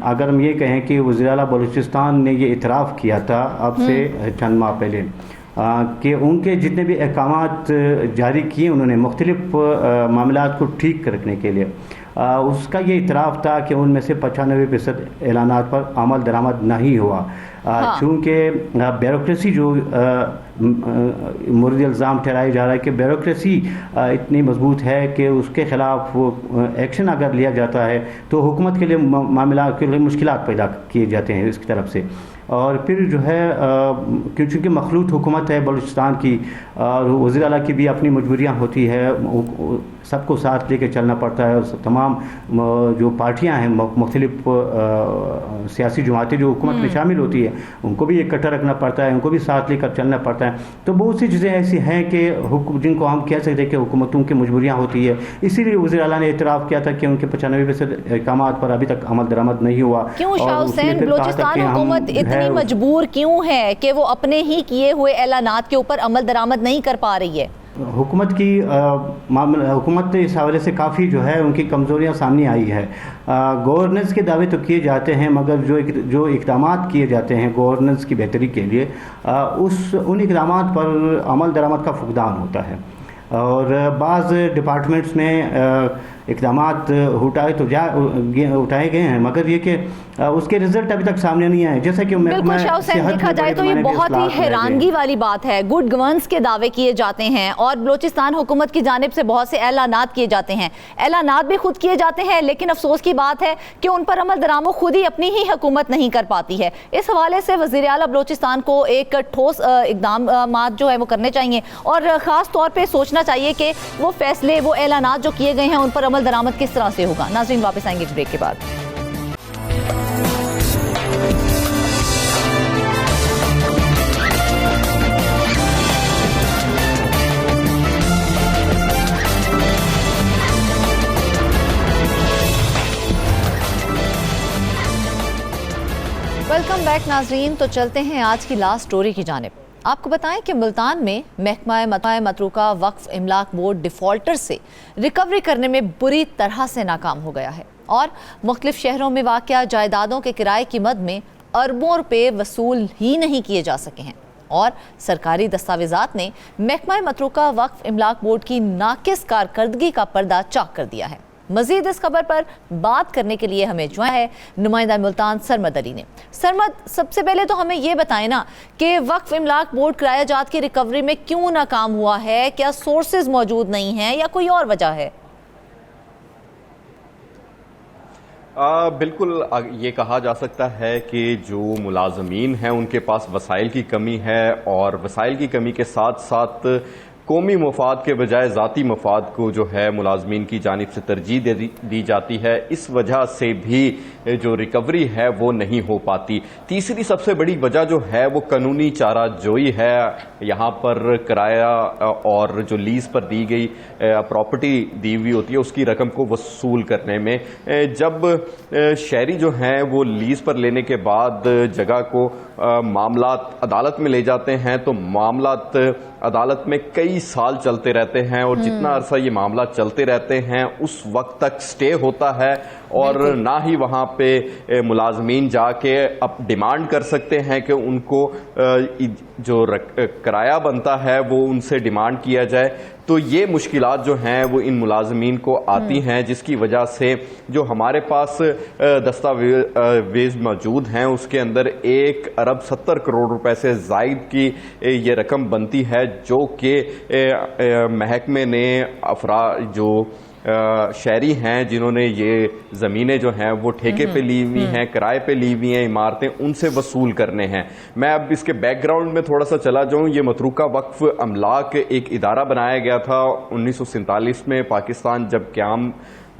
अगर हम ये कहें कि वज़ीर आला बलूचिस्तान ने ये इतराफ़ किया था अब से चंद माह पहले कि उनके जितने भी अहकामात जारी किए उन्होंने मुख्तलिफ़ मामलात को ठीक रखने के लिए, उसका ये इतराफ़ था कि उनमें से 95% ऐलानात पर अमल दरामद नहीं हुआ। चूँकि ब्यूरोक्रेसी जो मुर्द इल्ज़ाम ठहराया जा रहा है कि ब्यूरोक्रेसी इतनी मजबूत है कि उसके ख़िलाफ़ एक्शन अगर लिया जाता है तो हुकूमत के लिए मामला के लिए मुश्किलात पैदा किए जाते हैं इसकी तरफ से। और फिर जो है क्योंकि मखलूत हुकूमत है बलूचिस्तान की और वज़ीर आला की भी अपनी मजबूरियाँ होती है, सबको साथ लेके चलना पड़ता है। तमाम जो पार्टियां हैं, मुख्तलिफ सियासी जमातें जो हुकूमत में शामिल होती है उनको भी इकट्ठा रखना पड़ता है, उनको भी साथ लेकर चलना पड़ता है। तो बहुत सी चीज़ें ऐसी हैं कि जिनको हम कह सकते हैं कि हुकूमतों की मजबूरियाँ होती है। इसीलिए वज़ीर आला ने इतराफ़ किया था कि उनके 95% अहकाम पर अभी तक अमल दरामद नहीं हुआ। क्यों शाह हुसैन, बलूचिस्तान हुकूमत इतनी मजबूर क्यों है कि वो अपने ही किए हुए ऐलानात के ऊपर अमल दरामद नहीं कर पा रही है? हुकूमत इस हवाले से काफ़ी जो है उनकी कमज़ोरियाँ सामने आई है। गवर्नेंस के दावे तो किए जाते हैं मगर जो इक़दाम किए जाते हैं गवर्नेंस की बेहतरी के लिए उन इक़दाम पर अमल दरामद का फुकदान होता है और बाज़ डिपार्टमेंट्स में इक़दाम उठाए गए हैं मगर ये कि उसके रिजल्ट अभी तक सामने नहीं आए। जैसा कि बिल्कुल शाह हुसैन, देखा जाए तो ये बहुत ही हैरानगी वाली बात है। गुड गवर्नेंस के दावे किए जाते हैं और बलूचिस्तान हुकूमत की जानिब से बहुत से ऐलानात किए जाते हैं, ऐलानात भी खुद किए जाते हैं, लेकिन अफसोस की बात है कि उन पर अमल दरामद खुद ही अपनी ही हुकूमत नहीं कर पाती है। इस हवाले से वज़ीर आला बलूचिस्तान को एक ठोस इक़दाम जो है वो करने चाहिए और ख़ास तौर पर सोचना चाहिए कि वो फैसले, वो ऐलानात जो किए गए हैं उन पर अमल दरामद किस तरह से होगा। नाज़रीन, वापस आएंगे ब्रेक के बाद। वेलकम बैक नाज़रीन, तो चलते हैं आज की लास्ट स्टोरी की जानिब। आपको बताएं कि मुल्तान में महकमा मतरूका वक्फ इमलाक बोर्ड डिफ़ॉल्टर से रिकवरी करने में बुरी तरह से नाकाम हो गया है और मुख्तलिफ शहरों में वाक़या जायदादों के किराए की मद में अरबों रुपये वसूल ही नहीं किए जा सके हैं और सरकारी दस्तावेज़ात ने महकमा मतरूका वक्फ इमलाक बोर्ड की नाकिस कारकर्दगी का पर्दा चाक कर दिया है। मजीद इस खबर पर बात करने के लिए हमें ज्वाइन है नुमाइंदा मुल्तान सरमद अली ने। सरमद, सबसे पहले तो हमें ये बताएं ना कि वक्फ इमलाक बोर्ड किराया जात की रिकवरी में क्यों नाकाम हुआ है? क्या सोर्सेज मौजूद नहीं हैं या कोई और वजह है? बिल्कुल ये कहा जा सकता है कि जो मुलाजमीन हैं उनके पास वसाइल की कमी है, और वसाइल की कमी के साथ साथ कौमी मफाद के बजाय ज़ाती मफाद को जो है मुलाजमीन की जानिब से तरजीह दी जाती है। इस वजह से भी जो रिकवरी है वो नहीं हो पाती। तीसरी सबसे बड़ी वजह जो है वो कानूनी चाराजोई है। यहाँ पर किराया और जो लीज पर दी गई प्रॉपर्टी दी हुई होती है उसकी रकम को वसूल करने में, जब शहरी जो हैं वो लीज पर लेने के बाद जगह को मामलात अदालत में ले जाते हैं तो मामलात अदालत में कई साल चलते रहते हैं, और जितना अरसा ये मामला चलते रहते हैं उस वक्त तक स्टे होता है, और ना ही वहाँ पे मुलाजमीन जाके अब डिमांड कर सकते हैं कि उनको जो किराया बनता है वो उनसे डिमांड किया जाए। तो ये मुश्किलात जो हैं वो इन मुलाजमीन को आती हैं, जिसकी वजह से जो हमारे पास दस्तावेज मौजूद हैं उसके अंदर 1 अरब 70 करोड़ रुपए से जायद की ये रकम बनती है, जो कि महकमे ने जो शहरी हैं जिन्होंने ये ज़मीनें जो हैं वो ठेके पे ली हुई हैं, किराए पे ली हुई हैं इमारतें, उनसे वसूल करने हैं। मैं अब इसके बैकग्राउंड में थोड़ा सा चला जाऊं। ये मतरूका वक्फ अमलाक एक इदारा बनाया गया था 1947 में, पाकिस्तान जब क़याम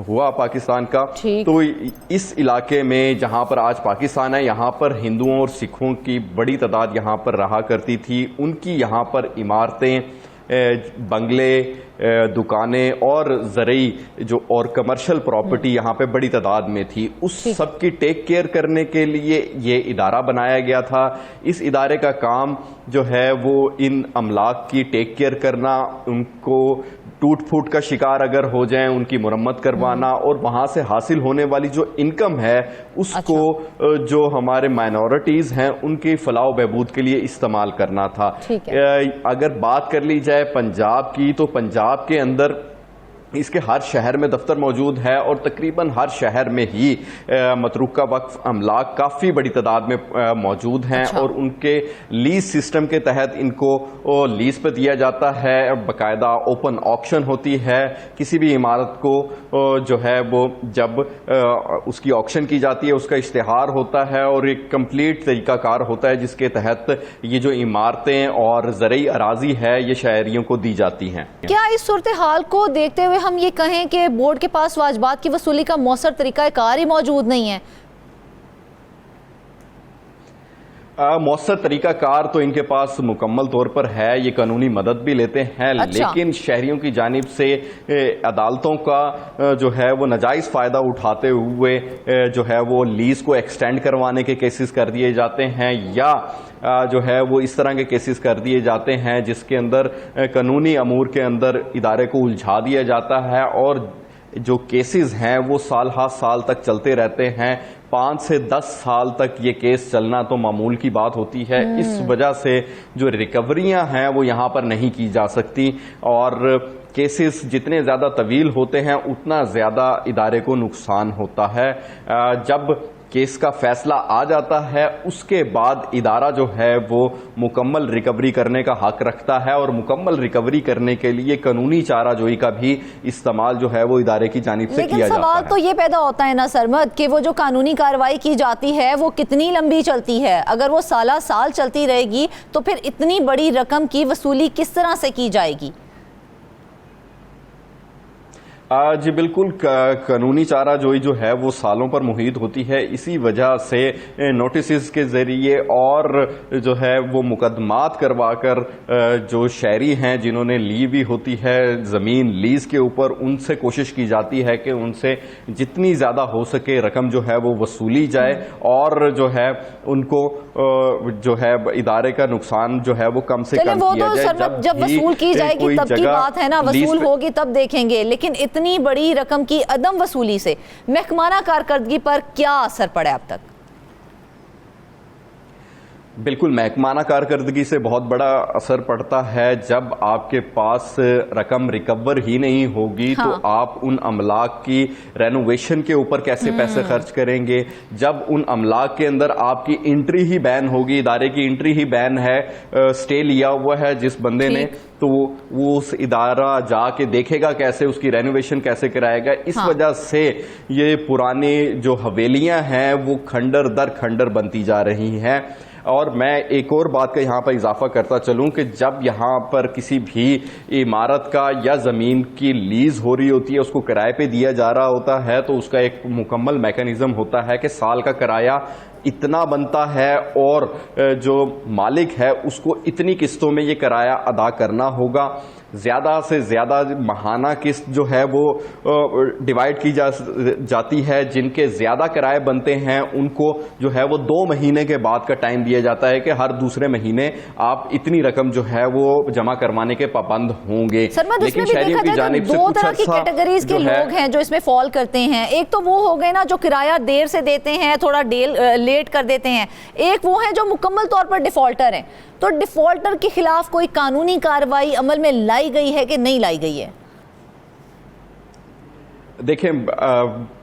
हुआ पाकिस्तान का, तो इस इलाके में जहां पर आज पाकिस्तान है यहाँ पर हिंदुओं और सिखों की बड़ी तादाद यहाँ पर रहा करती थी। उनकी यहाँ पर इमारतें, बंगले, दुकानें और ज़रई जो और कमर्शियल प्रॉपर्टी यहाँ पे बड़ी तादाद में थी, उस सब की टेक केयर करने के लिए ये इदारा बनाया गया था। इस इदारे का काम जो है वो इन अमलाक की टेक केयर करना, उनको टूट फूट का शिकार अगर हो जाएं उनकी मुरम्मत करवाना, और वहाँ से हासिल होने वाली जो इनकम है उसको जो हमारे माइनॉरिटीज़ हैं उनकी फलाह बहबूद के लिए इस्तेमाल करना था। अगर बात कर ली जाए पंजाब की, तो पंजाब के अंदर इसके हर शहर में दफ्तर मौजूद है, और तकरीबन हर शहर में ही मतरूका वक्फ अमलाक काफ़ी बड़ी तादाद में मौजूद हैं। और उनके लीज सिस्टम के तहत इनको लीज पर दिया जाता है, बाकायदा ओपन ऑक्शन होती है। किसी भी इमारत को जो है वो जब उसकी ऑक्शन की जाती है उसका इश्तिहार होता है, और एक कंप्लीट तरीकाकार होता है जिसके तहत ये जो इमारतें और ज़रई अराजी है ये शहरियों को दी जाती हैं। क्या इस सूरत हाल को देखते हुए हम ये कहें कि बोर्ड के पास वाजबात की वसूली का मौसर तरीकाकार ही मौजूद नहीं है? मौसर तरीकाकार तो इनके पास मुकम्मल तौर पर है, ये कानूनी मदद भी लेते हैं। लेकिन शहरियों की जानिब से अदालतों का जो है वो नाजायज़ फ़ायदा उठाते हुए जो है वो लीज़ को एक्सटेंड करवाने के केसेस कर दिए जाते हैं, या जो है वो इस तरह के केसेस कर दिए जाते हैं जिसके अंदर कानूनी अमूर के अंदर इदारे को उलझा दिया जाता है, और जो केसेस हैं वो साल हर साल तक चलते रहते हैं। 5 से 10 साल तक ये केस चलना तो मामूल की बात होती है। इस वजह से जो रिकवरियां हैं वो यहाँ पर नहीं की जा सकती, और केसेस जितने ज़्यादा तवील होते हैं उतना ज़्यादा इदारे को नुकसान होता है। जब केस का फैसला आ जाता है उसके बाद इदारा जो है वो मुकम्मल रिकवरी करने का हक रखता है, और मुकम्मल रिकवरी करने के लिए कानूनी चाराजोई का भी इस्तेमाल जो है वो इदारे की जानिब से किया जाता है। सवाल तो ये पैदा होता है ना सरमद कि वो जो कानूनी कार्रवाई की जाती है वो कितनी लंबी चलती है? अगर वो साल चलती रहेगी तो फिर इतनी बड़ी रकम की वसूली किस तरह से की जाएगी? जी बिल्कुल, कानूनी चाराजोई जो है वो सालों पर मुहित होती है। इसी वजह से नोटिस के ज़रिए और जो है वो मुकदमात करवाकर जो शहरी हैं जिन्होंने ली भी होती है ज़मीन लीज़ के ऊपर, उनसे कोशिश की जाती है कि उनसे जितनी ज़्यादा हो सके रकम जो है वो वसूली जाए, और जो है उनको जो है इदारे का नुकसान जो है वो कम से कम किया जाए। जब वसूल की जाएगी तब की बात है ना, वसूल होगी तब देखेंगे। लेकिन इतनी बड़ी रकम की अदम वसूली से महकमाना कारकर्दगी पर क्या असर पड़ा अब तक? बिल्कुल, महकमाना कारकर्दगी से बहुत बड़ा असर पड़ता है। जब आपके पास रकम रिकवर ही नहीं होगी तो आप उन अमलाक की रेनोवेशन के ऊपर कैसे पैसे खर्च करेंगे। जब उन अमलाक के अंदर आपकी एंट्री ही बैन होगी, इदारे की एंट्री ही बैन है, स्टे लिया हुआ है जिस बंदे ने, तो वो उस इदारा जाके देखेगा कैसे, उसकी रेनोवेशन कैसे कराएगा। इस वजह से ये पुरानी जो हवेलियां हैं वो खंडर दर खंडर बनती जा रही हैं। और मैं एक और बात का यहाँ पर इजाफा करता चलूँ कि जब यहाँ पर किसी भी इमारत का या ज़मीन की लीज हो रही होती है, उसको किराए पे दिया जा रहा होता है, तो उसका एक मुकम्मल मैकेनिज्म होता है कि साल का किराया इतना बनता है और जो मालिक है उसको इतनी किस्तों में ये किराया अदा करना होगा। ज़्यादा से ज़्यादा माहाना किस्त जो है वो डिवाइड की जाती है। जिनके ज़्यादा किराए बनते हैं उनको जो है वो 2 महीने के बाद का टाइम दिया जाता है कि हर दूसरे महीने आप इतनी रकम जो है वो जमा करवाने के पाबंद होंगे। लेकिन शहरियों की जानिब से दो तरह की कैटेगरीज के लोग हैं जो इसमें फॉल करते हैं। एक तो वो हो गए ना जो किराया देर से देते हैं, थोड़ा लेट कर देते हैं। एक वो है जो मुकम्मल तौर पर डिफॉल्टर हैं। तो डिफॉल्टर के खिलाफ कोई कानूनी कार्रवाई अमल में लाई गई है कि नहीं लाई गई है? देखें,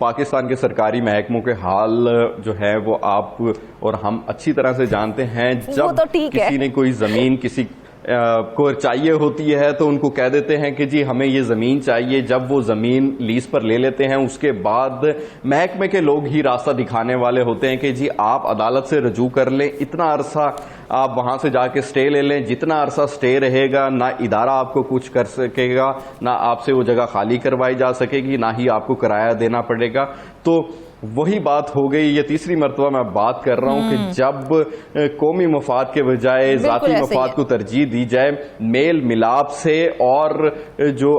पाकिस्तान के सरकारी महकमों के हाल जो है वो आप और हम अच्छी तरह से जानते हैं। जब तो किसी ने कोई ज़मीन किसी को चाहिए होती है तो उनको कह देते हैं कि जी हमें ये ज़मीन चाहिए। जब वो ज़मीन लीज पर ले लेते हैं उसके बाद महकमे के लोग ही रास्ता दिखाने वाले होते हैं कि जी आप अदालत से रजू कर लें, इतना अरसा आप वहाँ से जाके स्टे ले लें। जितना अरसा स्टे रहेगा ना इदारा आपको कुछ कर सकेगा, ना आपसे वो जगह खाली करवाई जा सकेगी, ना ही आपको किराया देना पड़ेगा। तो वही बात हो गई। ये तीसरी मरतबा मैं बात कर रहा हूं कि जब कौमी मफाद के बजाय ज़ाती मफाद को तरजीह दी जाए, मेल मिलाप से और जो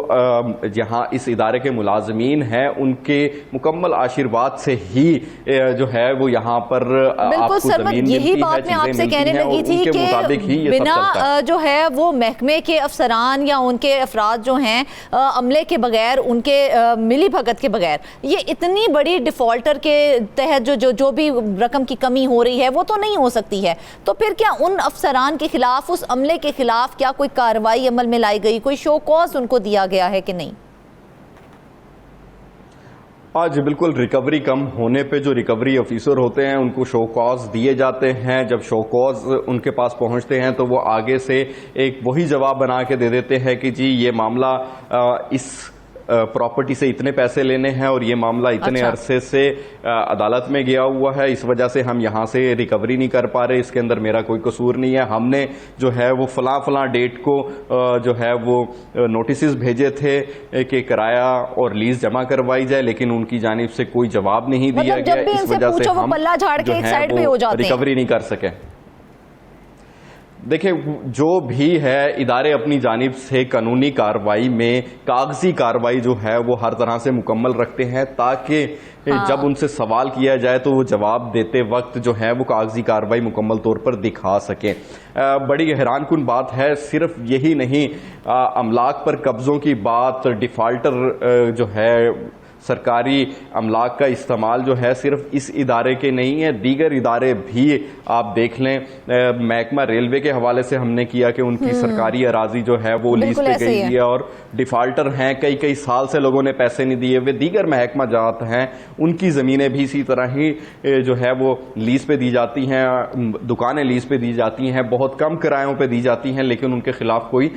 जहां इस इदारे के मुलाजमीन हैं उनके मुकम्मल आशीर्वाद से ही जो है वो यहाँ पर आपको ज़मीन यही बात मैं आपसे कहने लगी थी कि बिना जो है वो महकमे के अफसरान या उनके अफराद जो हैं अमले के बगैर, उनके मिली भगत के बगैर, ये इतनी बड़ी डिफॉल्ट के तहत जो भी रकम की कमी हो रही है वो तो नहीं हो सकती है। तो फिर क्या उन अफसरान के खिलाफ, उस अमले के खिलाफ क्या कोई कार्रवाई अमल में लाई गई, कोई शो कॉज उनको दिया गया है कि नहीं? आज बिल्कुल, रिकवरी कम होने पे जो रिकवरी ऑफिसर होते हैं उनको शो कॉज दिए जाते हैं। जब शो कॉज उनके पास पहुंचते हैं तो वो आगे से एक वही जवाब बना के दे देते हैं कि जी ये मामला इस प्रॉपर्टी से इतने पैसे लेने हैं और ये मामला इतने अरसे से अदालत में गया हुआ है, इस वजह से हम यहाँ से रिकवरी नहीं कर पा रहे, इसके अंदर मेरा कोई कसूर नहीं है। हमने जो है वो फलां डेट को जो है वो नोटिस भेजे थे कि किराया और लीज जमा करवाई जाए, लेकिन उनकी जानिब से कोई जवाब नहीं दिया गया। इस वजह से हम रिकवरी नहीं कर सके। देखिए, जो भी है इदारे अपनी जानिब से कानूनी कार्रवाई में कागजी कार्रवाई जो है वो हर तरह से मुकम्मल रखते हैं ताकि जब उनसे सवाल किया जाए तो वो जवाब देते वक्त जो है वो कागजी कार्रवाई मुकम्मल तौर पर दिखा सकें। बड़ी हैरानकुन बात है, सिर्फ यही नहीं, अमलाक पर कब्ज़ों की बात, डिफ़ाल्टर जो है सरकारी अमलाक का इस्तेमाल जो है सिर्फ इस इदारे के नहीं है, दीगर इदारे भी आप देख लें। महकमा रेलवे के हवाले से हमने किया कि उनकी सरकारी अराजी जो है वो लीज पे गई है और डिफाल्टर हैं, कई साल से लोगों ने पैसे नहीं दिए। वे दीगर महकमा जात हैं, उनकी ज़मीनें भी इसी तरह ही जो है वो लीज पे दी जाती हैं, दुकानें लीज पे दी जाती हैं, बहुत कम किरायों पे दी जाती हैं, लेकिन उनके खिलाफ कोई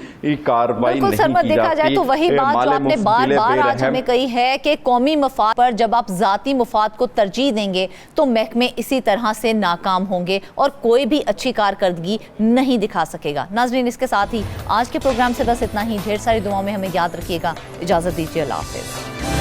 कार्रवाई नहीं की जाती। तो वही बात जो आपने बार-बार आज हमें कही है कि कौमी मफाद पर जब आप ज़ाती मफाद को तरजीह देंगे तो महकमे इसी तरह से नाकाम होंगे और कोई भी अच्छी कारकर्दगी नहीं दिखा सकेगा। नाज़रीन, इसके साथ ही आज के प्रोग्राम से बस इतना ही। ढेर सारी दुआओं में हमें याद रखिएगा। इजाज़त दीजिए, अल्लाह हाफ़िज़।